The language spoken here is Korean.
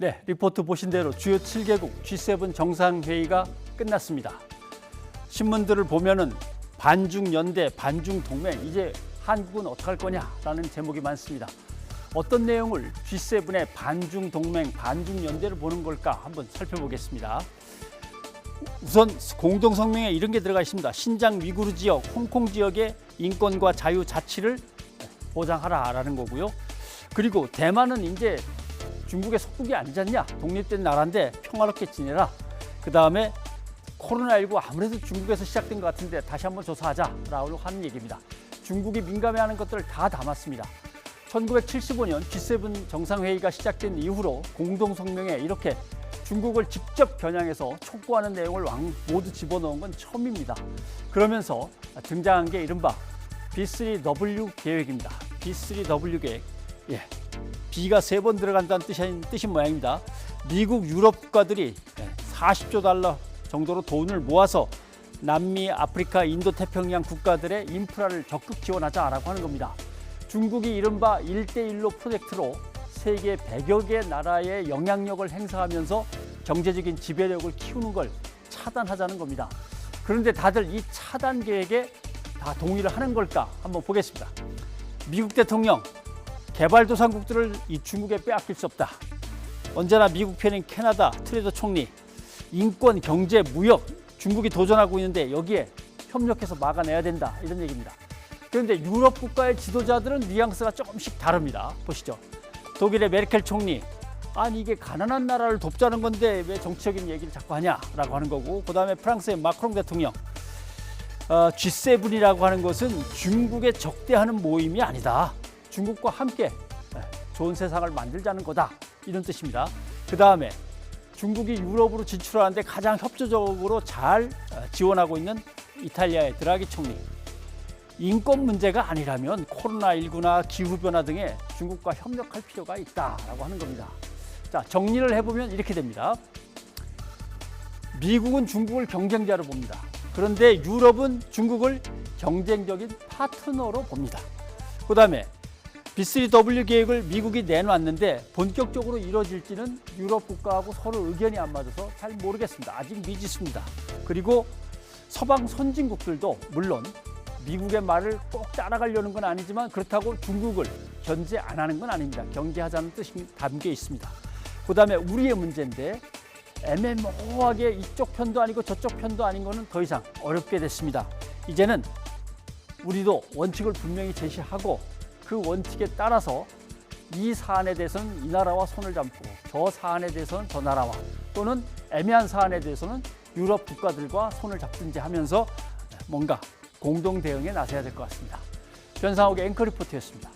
네, 리포트 보신 대로 주요 7개국 G7 정상회의가 끝났습니다. 신문들을 보면은 반중연대, 반중동맹, 이제 한국은 어떡할 거냐라는 제목이 많습니다. 어떤 내용을 G7의 반중동맹, 반중연대를 보는 걸까 한번 살펴보겠습니다. 우선 공동성명에 이런 게 들어가 있습니다. 신장 위구르 지역, 홍콩 지역의 인권과 자유 자치를 보장하라라는 거고요. 그리고 대만은 이제 중국의 속국이 아니잖냐, 독립된 나라인데 평화롭게 지내라. 그 다음에 코로나19 아무래도 중국에서 시작된 것 같은데 다시 한번 조사하자라고 하는 얘기입니다. 중국이 민감해하는 것들을 다 담았습니다. 1975년 G7 정상회의가 시작된 이후로 공동성명에 이렇게 중국을 직접 겨냥해서 촉구하는 내용을 모두 집어넣은 건 처음입니다. 그러면서 등장한 게 이른바 B3W 계획입니다. B3W 계획. B가 3번 들어간다는 뜻인 모양입니다. 미국, 유럽 국가들이 40조 달러 정도로 돈을 모아서 남미, 아프리카, 인도 태평양 국가들의 인프라를 적극 지원하자라고 하는 겁니다. 중국이 이른바 1대1로 프로젝트로 세계 100여 개 나라의 영향력을 행사하면서 경제적인 지배력을 키우는 걸 차단하자는 겁니다. 그런데 다들 이 차단 계획에 다 동의를 하는 걸까 한번 보겠습니다. 미국 대통령, 개발도상국들을 이 중국에 빼앗길 수 없다. 언제나 미국 편인 캐나다 트루도 총리, 인권, 경제, 무역, 중국이 도전하고 있는데 여기에 협력해서 막아내야 된다, 이런 얘기입니다. 그런데 유럽 국가의 지도자들은 뉘앙스가 조금씩 다릅니다. 보시죠. 독일의 메르켈 총리, 아니 이게 가난한 나라를 돕자는 건데 왜 정치적인 얘기를 자꾸 하냐라고 하는 거고, 그 다음에 프랑스의 마크롱 대통령, G7이라고 하는 것은 중국에 적대하는 모임이 아니다. 중국과 함께 좋은 세상을 만들자는 거다, 이런 뜻입니다. 그 다음에 중국이 유럽으로 진출하는데 가장 협조적으로 잘 지원하고 있는 이탈리아의 드라기 총리, 인권 문제가 아니라면 코로나19나 기후변화 등에 중국과 협력할 필요가 있다라고 하는 겁니다. 자, 정리를 해보면 이렇게 됩니다. 미국은 중국을 경쟁자로 봅니다. 그런데 유럽은 중국을 경쟁적인 파트너로 봅니다. 그 다음에 B3W 계획을 미국이 내놨는데 본격적으로 이루어질지는 유럽 국가하고 서로 의견이 안 맞아서 잘 모르겠습니다. 아직 미지수입니다. 그리고 서방 선진국들도 물론 미국의 말을 꼭 따라가려는 건 아니지만 그렇다고 중국을 견제 안 하는 건 아닙니다. 경제하자는 뜻이 담겨 있습니다. 그 다음에 우리의 문제인데 애매모호하게 이쪽 편도 아니고 저쪽 편도 아닌 거는 더 이상 어렵게 됐습니다. 이제는 우리도 원칙을 분명히 제시하고 그 원칙에 따라서 이 사안에 대해서는 이 나라와 손을 잡고 저 사안에 대해서는 저 나라와, 또는 애매한 사안에 대해서는 유럽 국가들과 손을 잡든지 하면서 뭔가 공동 대응에 나서야 될 것 같습니다. 변상욱의 앵커 리포트였습니다.